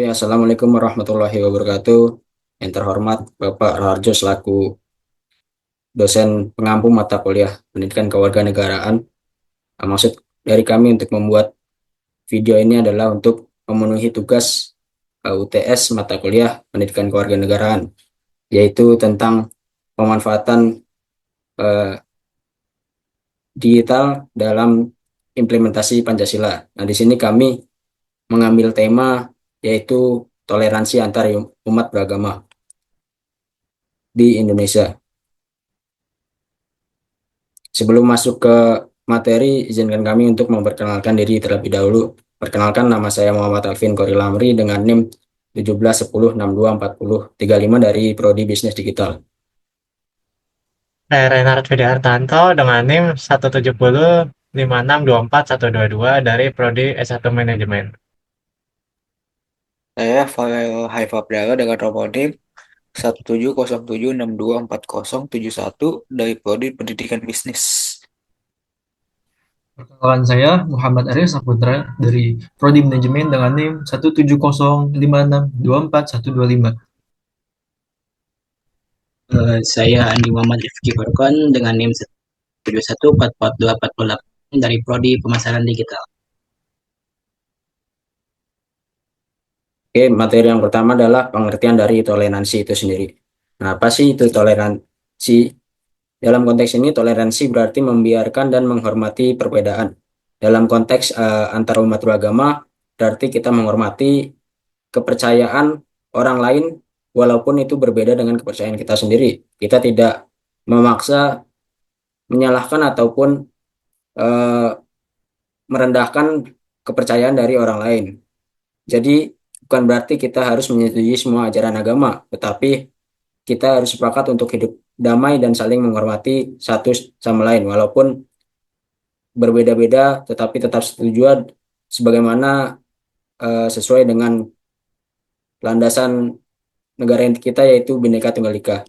Ya, Assalamualaikum warahmatullahi wabarakatuh. Yang terhormat Bapak Raharjo selaku dosen pengampu mata kuliah Pendidikan Kewarganegaraan. Maksud dari kami untuk membuat video ini adalah untuk memenuhi tugas UTS mata kuliah Pendidikan Kewarganegaraan, yaitu tentang pemanfaatan eh, digital dalam implementasi Pancasila. Nah, di sini kami mengambil tema yaitu toleransi antar umat beragama di Indonesia. Sebelum masuk ke materi, izinkan kami untuk memperkenalkan diri terlebih dahulu. Perkenalkan, nama saya Muhammad Alvin Korilamri dengan NIM 1710624035 dari Prodi Bisnis Digital. Saya Renard Widiartanto dengan NIM 1705624 dua dari Prodi S1 Manajemen. Saya Farel Haifa Priara dengan nomor NIM 17076240071 dari Prodi Pendidikan Bisnis. Perkenalkan saya Muhammad Arif Saputra dari Prodi Manajemen dengan NIM 17056241125. Saya Andi Muhammad Rifki Farkon dengan NIM 71442448 dari Prodi Pemasaran Digital. Oke, materi yang pertama adalah pengertian dari toleransi itu sendiri. Nah, apa sih itu toleransi? Dalam konteks ini, toleransi berarti membiarkan dan menghormati perbedaan. Dalam konteks antar umat beragama, berarti kita menghormati kepercayaan orang lain walaupun itu berbeda dengan kepercayaan kita sendiri. Kita tidak memaksa, menyalahkan ataupun eh, merendahkan kepercayaan dari orang lain. Jadi bukan berarti kita harus menyetujui semua ajaran agama, tetapi kita harus sepakat untuk hidup damai dan saling menghormati satu sama lain walaupun berbeda-beda tetapi tetap setuju sebagaimana sesuai dengan landasan negara kita yaitu Bhinneka Tunggal Ika.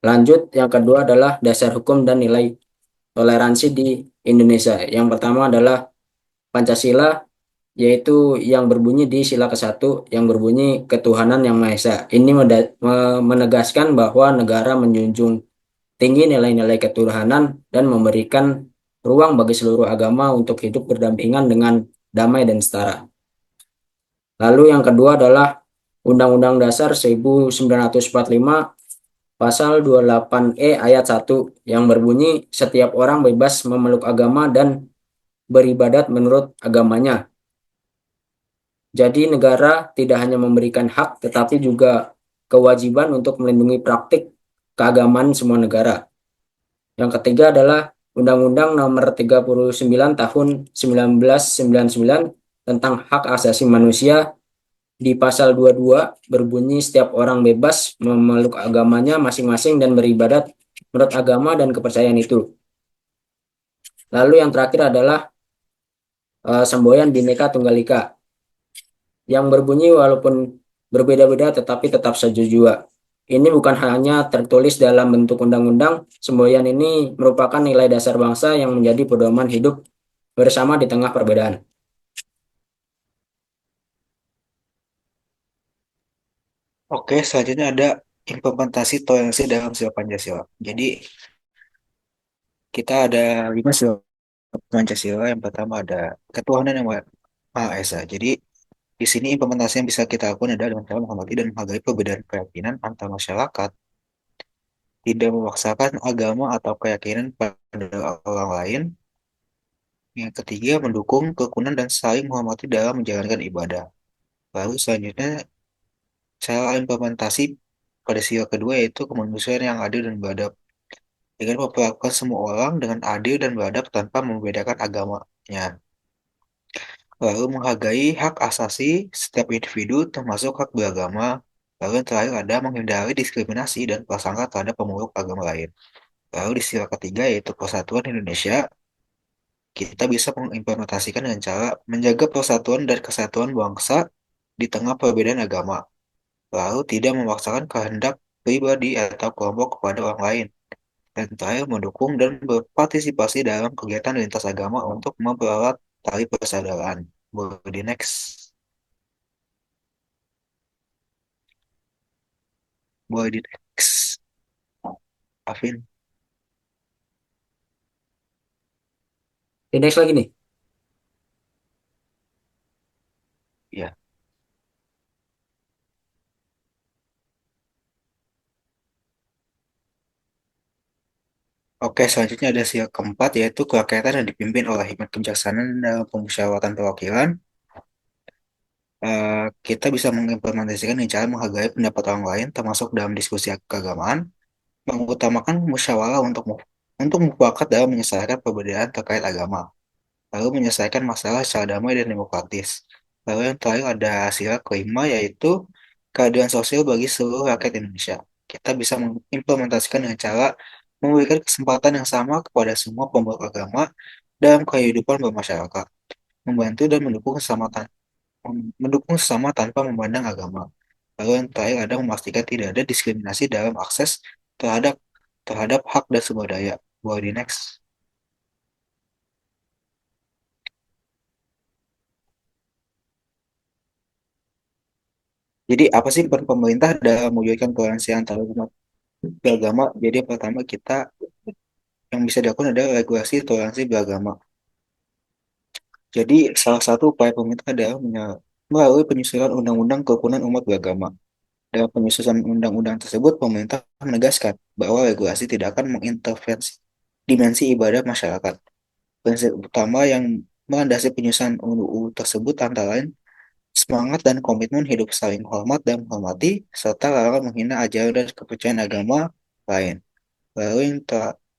Lanjut, yang kedua adalah dasar hukum dan nilai toleransi di Indonesia. Yang pertama adalah Pancasila, yaitu yang berbunyi di sila ke-1 yang berbunyi ketuhanan yang Maha Esa. Ini menegaskan bahwa negara menjunjung tinggi nilai-nilai ketuhanan dan memberikan ruang bagi seluruh agama untuk hidup berdampingan dengan damai dan setara. Lalu yang kedua adalah Undang-Undang Dasar 1945 Pasal 28E ayat 1 yang berbunyi setiap orang bebas memeluk agama dan beribadat menurut agamanya. Jadi negara tidak hanya memberikan hak tetapi juga kewajiban untuk melindungi praktik keagamaan semua negara. Yang ketiga adalah Undang-Undang Nomor 39 Tahun 1999 tentang Hak Asasi Manusia. Di pasal 22 berbunyi setiap orang bebas memeluk agamanya masing-masing dan beribadat menurut agama dan kepercayaan itu. Lalu yang terakhir adalah semboyan Bhinneka Tunggal Ika yang berbunyi walaupun berbeda-beda tetapi tetap satu jua. Ini bukan hanya tertulis dalam bentuk undang-undang, semboyan ini merupakan nilai dasar bangsa yang menjadi pedoman hidup bersama di tengah perbedaan. Oke, selanjutnya ada implementasi toleransi dalam sila Pancasila. Jadi, kita ada 5 sila Pancasila. Yang pertama ada ketuhanan yang Maha Esa. Jadi, di sini implementasi yang bisa kita lakukan adalah dengan cara menghormati dan menghargai perbedaan keyakinan antar masyarakat, tidak memaksakan agama atau keyakinan pada orang lain. Yang ketiga, mendukung kerukunan dan saling menghormati dalam menjalankan ibadah. Lalu selanjutnya, cara implementasi pada sila kedua yaitu kemanusiaan yang adil dan beradab. Dengan memperlakukan semua orang dengan adil dan beradab tanpa membedakan agamanya. Lalu menghargai hak asasi setiap individu termasuk hak beragama. Lalu yang terakhir ada menghindari diskriminasi dan prasangka terhadap pemeluk agama lain. Lalu di sila ketiga yaitu persatuan Indonesia, kita bisa mengimplementasikan dengan cara menjaga persatuan dan kesatuan bangsa di tengah perbedaan agama, lalu tidak memaksakan kehendak pribadi atau kelompok kepada orang lain, dan terakhir mendukung dan berpartisipasi dalam kegiatan lintas agama untuk mempererat tali persaudaraan. Boleh di next. Boleh di next. Afin. Next lagi nih. Ya. Oke, selanjutnya ada sila keempat, yaitu kerakyatan yang dipimpin oleh hikmat kebijaksanaan dalam pemusyawaratan perwakilan. Kita bisa mengimplementasikan dengan cara menghargai pendapat orang lain, termasuk dalam diskusi keagamaan, mengutamakan musyawarah untuk mufakat dalam menyelesaikan perbedaan terkait agama, lalu menyelesaikan masalah secara damai dan demokratis. Lalu yang terakhir ada sila kelima, yaitu keadilan sosial bagi seluruh rakyat Indonesia. Kita bisa mengimplementasikan dengan cara memberikan kesempatan yang sama kepada semua pemeluk agama dalam kehidupan bermasyarakat, membantu dan mendukung sesama tanpa memandang agama. Lalu yang terakhir ada memastikan tidak ada diskriminasi dalam akses terhadap terhadap hak dan sumber daya. Boleh di next. Jadi apa sih peran pemerintah dalam mewujudkan toleransi antar umat beragama? Jadi yang pertama yang bisa dilakukan adalah regulasi toleransi beragama. Jadi salah satu upaya pemerintah adalah melalui penyusunan undang-undang kerukunan umat beragama. Dalam penyusunan undang-undang tersebut, pemerintah menegaskan bahwa regulasi tidak akan mengintervensi dimensi ibadah masyarakat. Prinsip utama yang melandasi penyusunan UU tersebut antara lain semangat dan komitmen hidup saling hormat dan menghormati, serta larangan menghina ajaran dan kepercayaan agama lain. Lalu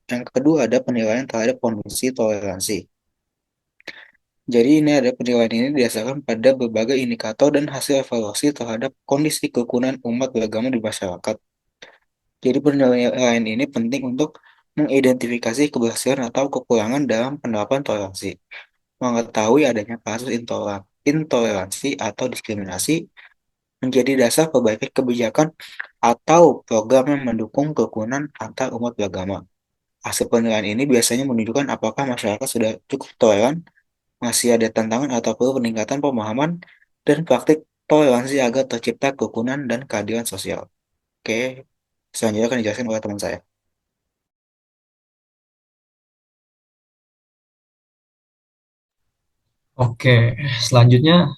yang kedua ada penilaian terhadap kondisi toleransi. Jadi ini ada penilaian ini didasarkan pada berbagai indikator dan hasil evaluasi terhadap kondisi kerukunan umat beragama di masyarakat. Jadi penilaian ini penting untuk mengidentifikasi keberhasilan atau kekurangan dalam penerapan toleransi, mengetahui adanya kasus intoleransi atau diskriminasi, menjadi dasar perbaikan kebijakan atau program yang mendukung kerukunan antar umat beragama. Hasil penilaian ini biasanya menunjukkan apakah masyarakat sudah cukup toleran, masih ada tantangan atau perlu peningkatan pemahaman dan praktik toleransi agar tercipta kerukunan dan keadilan sosial. Oke, selanjutnya akan dijelaskan oleh teman saya. Oke, selanjutnya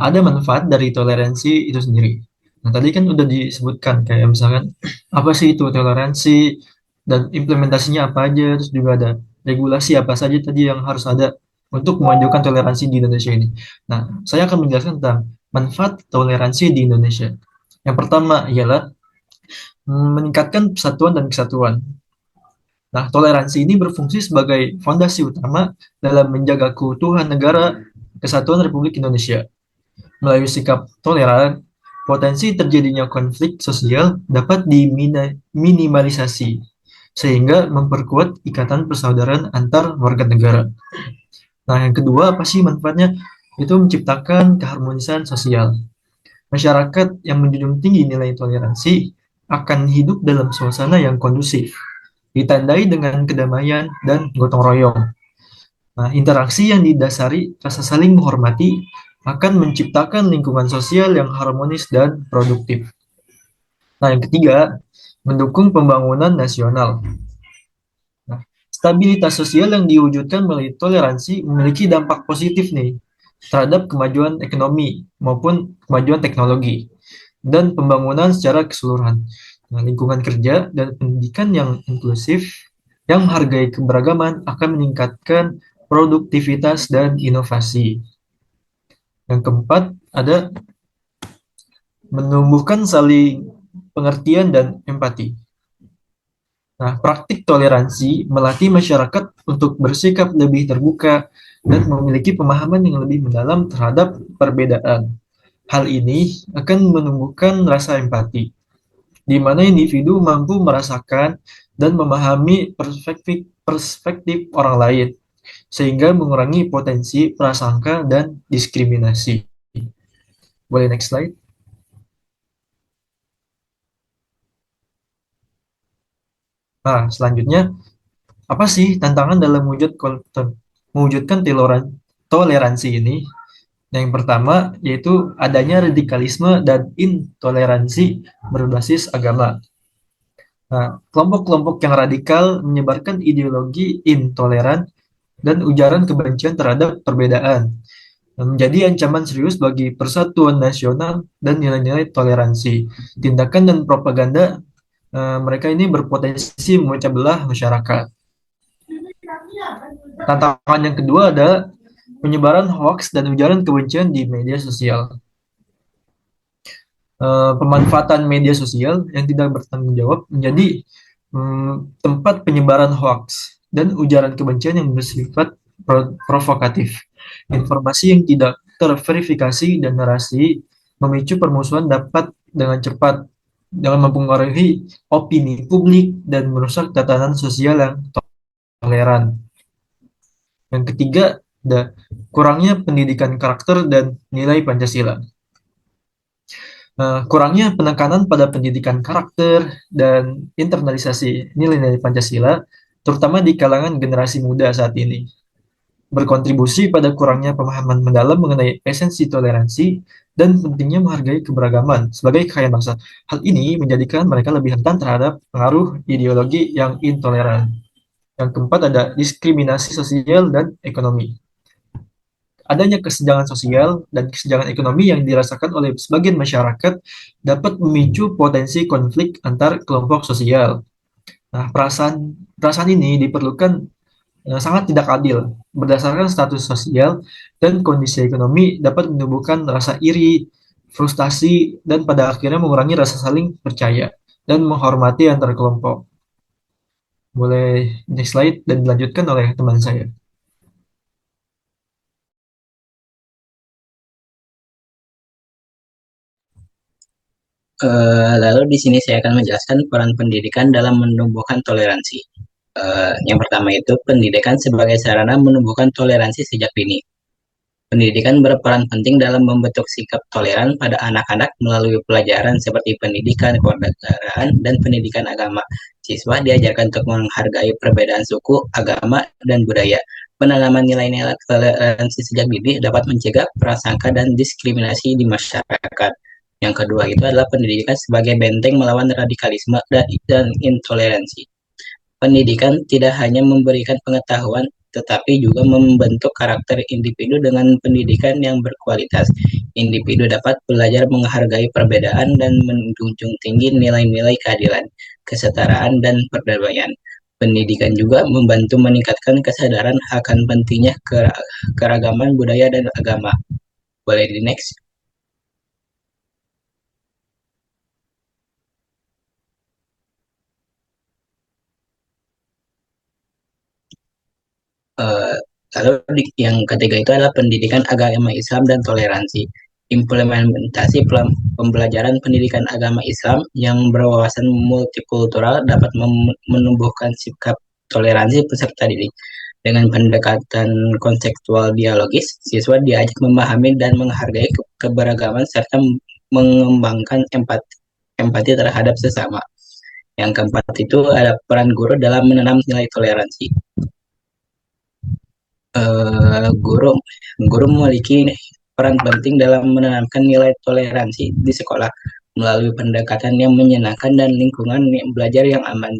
ada manfaat dari toleransi itu sendiri. Nah, tadi kan udah disebutkan kayak misalkan apa sih itu toleransi dan implementasinya apa aja, terus juga ada regulasi apa saja tadi yang harus ada untuk memajukan toleransi di Indonesia ini. Nah, saya akan menjelaskan tentang manfaat toleransi di Indonesia. Yang pertama ialah meningkatkan persatuan dan kesatuan. Nah, toleransi ini berfungsi sebagai fondasi utama dalam menjaga keutuhan negara kesatuan Republik Indonesia. Melalui sikap toleran, potensi terjadinya konflik sosial dapat diminimalisasi, sehingga memperkuat ikatan persaudaraan antar warga negara. Nah, yang kedua, apa sih manfaatnya? Itu menciptakan keharmonisan sosial. Masyarakat yang menjunjung tinggi nilai toleransi akan hidup dalam suasana yang kondusif, ditandai dengan kedamaian dan gotong royong. Nah, interaksi yang didasari rasa saling menghormati akan menciptakan lingkungan sosial yang harmonis dan produktif. Nah, yang ketiga, mendukung pembangunan nasional. Nah, stabilitas sosial yang diwujudkan melalui toleransi memiliki dampak positif nih terhadap kemajuan ekonomi maupun kemajuan teknologi dan pembangunan secara keseluruhan. Nah, lingkungan kerja dan pendidikan yang inklusif yang menghargai keberagaman akan meningkatkan produktivitas dan inovasi. Yang keempat, ada menumbuhkan saling pengertian dan empati. Nah, praktik toleransi melatih masyarakat untuk bersikap lebih terbuka dan memiliki pemahaman yang lebih mendalam terhadap perbedaan. Hal ini akan menumbuhkan rasa empati, di mana individu mampu merasakan dan memahami perspektif orang lain, sehingga mengurangi potensi prasangka dan diskriminasi. Boleh next slide? Nah, selanjutnya, apa sih tantangan dalam mewujudkan toleransi ini. Yang pertama yaitu adanya radikalisme dan intoleransi berbasis agama. Nah, kelompok-kelompok yang radikal menyebarkan ideologi intoleran dan ujaran kebencian terhadap perbedaan, menjadi ancaman serius bagi persatuan nasional dan nilai-nilai toleransi. Tindakan dan propaganda mereka ini berpotensi memecah belah masyarakat. Tantangan yang kedua adalah penyebaran hoaks dan ujaran kebencian di media sosial. Pemanfaatan media sosial yang tidak bertanggung jawab menjadi tempat penyebaran hoaks dan ujaran kebencian yang bersifat provokatif. Informasi yang tidak terverifikasi dan narasi memicu permusuhan dapat dengan cepat dengan mempengaruhi opini publik dan merusak tatanan sosial yang toleran. Yang ketiga, ada kurangnya pendidikan karakter dan nilai Pancasila. Kurangnya penekanan pada pendidikan karakter dan internalisasi nilai-nilai Pancasila, terutama di kalangan generasi muda saat ini, berkontribusi pada kurangnya pemahaman mendalam mengenai esensi toleransi dan pentingnya menghargai keberagaman sebagai kekayaan bangsa. Hal ini menjadikan mereka lebih rentan terhadap pengaruh ideologi yang intoleran. Yang keempat ada diskriminasi sosial dan ekonomi. Adanya kesenjangan sosial dan kesenjangan ekonomi yang dirasakan oleh sebagian masyarakat dapat memicu potensi konflik antar kelompok sosial. Nah, perasaan ini diperlukan sangat tidak adil. Berdasarkan status sosial dan kondisi ekonomi dapat menimbulkan rasa iri, frustasi, dan pada akhirnya mengurangi rasa saling percaya dan menghormati antar kelompok. Boleh next slide dan dilanjutkan oleh teman saya. Lalu di sini saya akan menjelaskan peran pendidikan dalam menumbuhkan toleransi. Yang pertama itu pendidikan sebagai sarana menumbuhkan toleransi sejak dini. Pendidikan berperan penting dalam membentuk sikap toleran pada anak-anak melalui pelajaran seperti pendidikan kewarganegaraan dan pendidikan agama. Siswa diajarkan untuk menghargai perbedaan suku, agama, dan budaya. Penanaman nilai-nilai toleransi sejak dini dapat mencegah prasangka dan diskriminasi di masyarakat. Yang kedua itu adalah pendidikan sebagai benteng melawan radikalisme dan intoleransi. Pendidikan tidak hanya memberikan pengetahuan, tetapi juga membentuk karakter individu dengan pendidikan yang berkualitas. Individu dapat belajar menghargai perbedaan dan menjunjung tinggi nilai-nilai keadilan, kesetaraan, dan perdamaian. Pendidikan juga membantu meningkatkan kesadaran akan pentingnya keragaman budaya dan agama. Boleh di next? Lalu yang ketiga itu adalah pendidikan agama Islam dan toleransi. Implementasi pembelajaran pendidikan agama Islam yang berwawasan multikultural dapat menumbuhkan sikap toleransi peserta didik. Dengan pendekatan konseptual dialogis, siswa diajak memahami dan menghargai keberagaman serta mengembangkan empati terhadap sesama. Yang keempat itu ada peran guru dalam menanam nilai toleransi. Guru memiliki peran penting dalam menanamkan nilai toleransi di sekolah melalui pendekatan yang menyenangkan dan lingkungan belajar yang aman.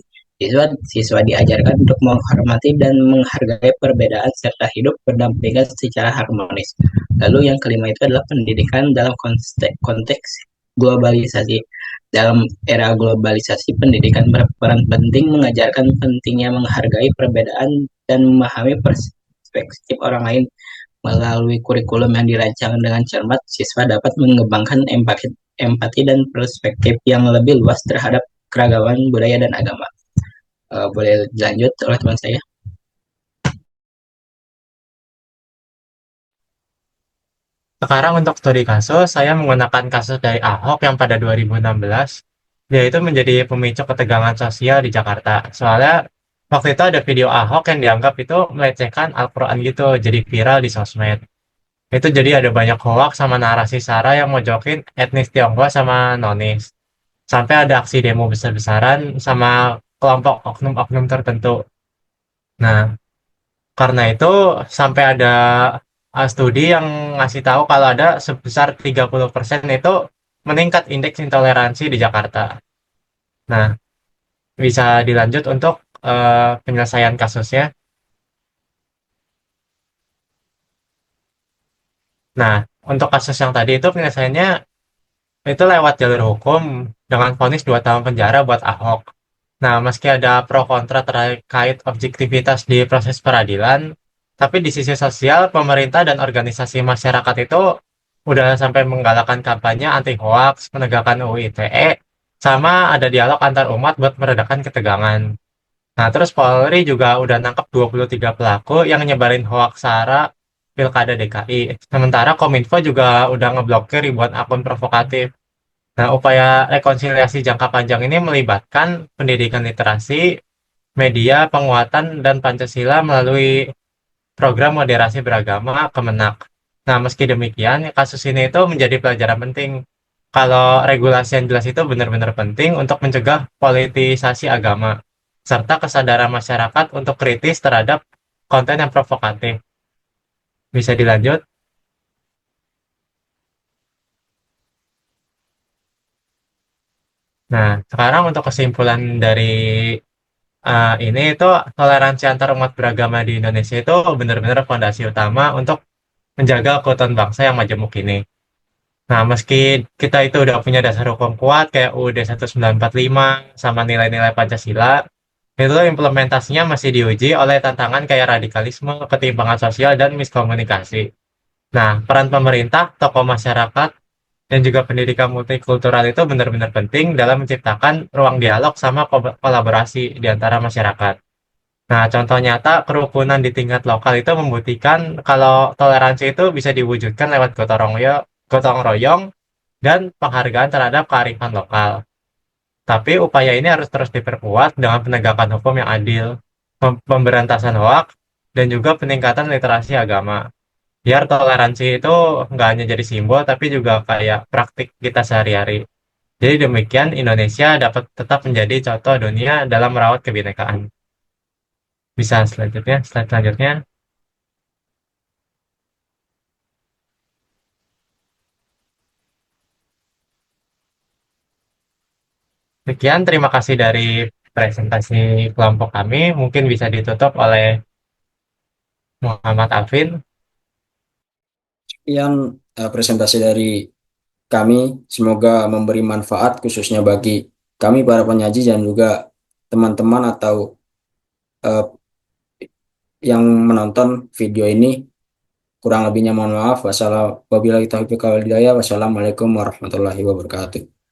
Siswa diajarkan untuk menghormati dan menghargai perbedaan serta hidup berdampingan secara harmonis. Lalu yang kelima itu adalah pendidikan dalam konteks globalisasi. Dalam era globalisasi, pendidikan berperan penting mengajarkan pentingnya menghargai perbedaan dan memahami perspektif orang lain. Melalui kurikulum yang dirancang dengan cermat, siswa dapat mengembangkan empati dan perspektif yang lebih luas terhadap keragaman budaya dan agama. Boleh dilanjut oleh teman saya. Sekarang untuk studi kasus, saya menggunakan kasus dari Ahok yang pada 2016, yaitu menjadi pemicu ketegangan sosial di Jakarta. Soalnya waktu itu ada video Ahok yang dianggap itu melecehkan Al-Quran gitu, jadi viral di sosmed. Itu jadi ada banyak hoax sama narasi sara yang mojokin etnis Tionghoa sama nonis. Sampai ada aksi demo besar-besaran sama kelompok oknum-oknum tertentu. Nah, karena itu sampai ada studi yang ngasih tahu kalau ada sebesar 30% itu meningkat indeks intoleransi di Jakarta. Nah, bisa dilanjut untuk penyelesaian kasusnya. Nah, untuk kasus yang tadi itu penyelesaiannya itu lewat jalur hukum dengan vonis 2 tahun penjara buat Ahok. Nah, meski ada pro kontra terkait objektivitas di proses peradilan, tapi di sisi sosial, pemerintah dan organisasi masyarakat itu udah sampai menggalakkan kampanye anti hoax, menegakkan UU ITE, sama ada dialog antar umat buat meredakan ketegangan. Nah, terus Polri juga udah nangkep 23 pelaku yang nyebarin hoax SARA Pilkada DKI. Sementara Kominfo juga udah ngeblokir ribuan akun provokatif. Nah, upaya rekonsiliasi jangka panjang ini melibatkan pendidikan literasi, media, penguatan, dan Pancasila melalui program moderasi beragama Kemenak. Nah, meski demikian, kasus ini itu menjadi pelajaran penting. Kalau regulasi yang jelas itu benar-benar penting untuk mencegah politisasi agama, serta kesadaran masyarakat untuk kritis terhadap konten yang provokatif. Bisa dilanjut? Nah, sekarang untuk kesimpulan dari ini itu toleransi antar umat beragama di Indonesia itu benar-benar fondasi utama untuk menjaga keutuhan bangsa yang majemuk ini. Nah, meski kita itu udah punya dasar hukum kuat kayak UUD 1945 sama nilai-nilai Pancasila, itu implementasinya masih diuji oleh tantangan kayak radikalisme, ketimpangan sosial, dan miskomunikasi. Nah, peran pemerintah, tokoh masyarakat, dan juga pendidikan multikultural itu benar-benar penting dalam menciptakan ruang dialog sama kolaborasi di antara masyarakat. Nah, contoh nyata kerukunan di tingkat lokal itu membuktikan kalau toleransi itu bisa diwujudkan lewat gotong royong dan penghargaan terhadap kearifan lokal. Tapi upaya ini harus terus diperkuat dengan penegakan hukum yang adil, pemberantasan hoak, dan juga peningkatan literasi agama. Biar toleransi itu nggak hanya jadi simbol, tapi juga kayak praktik kita sehari-hari. Jadi demikian Indonesia dapat tetap menjadi contoh dunia dalam merawat kebinekaan. Bisa selanjutnya, slide selanjutnya. Sekian, terima kasih dari presentasi kelompok kami. Mungkin bisa ditutup oleh Muhammad Alvin. Sekian presentasi dari kami. Semoga memberi manfaat khususnya bagi kami para penyaji dan juga teman-teman atau eh, yang menonton video ini. Kurang lebihnya mohon maaf. Wassalamualaikum warahmatullahi wabarakatuh.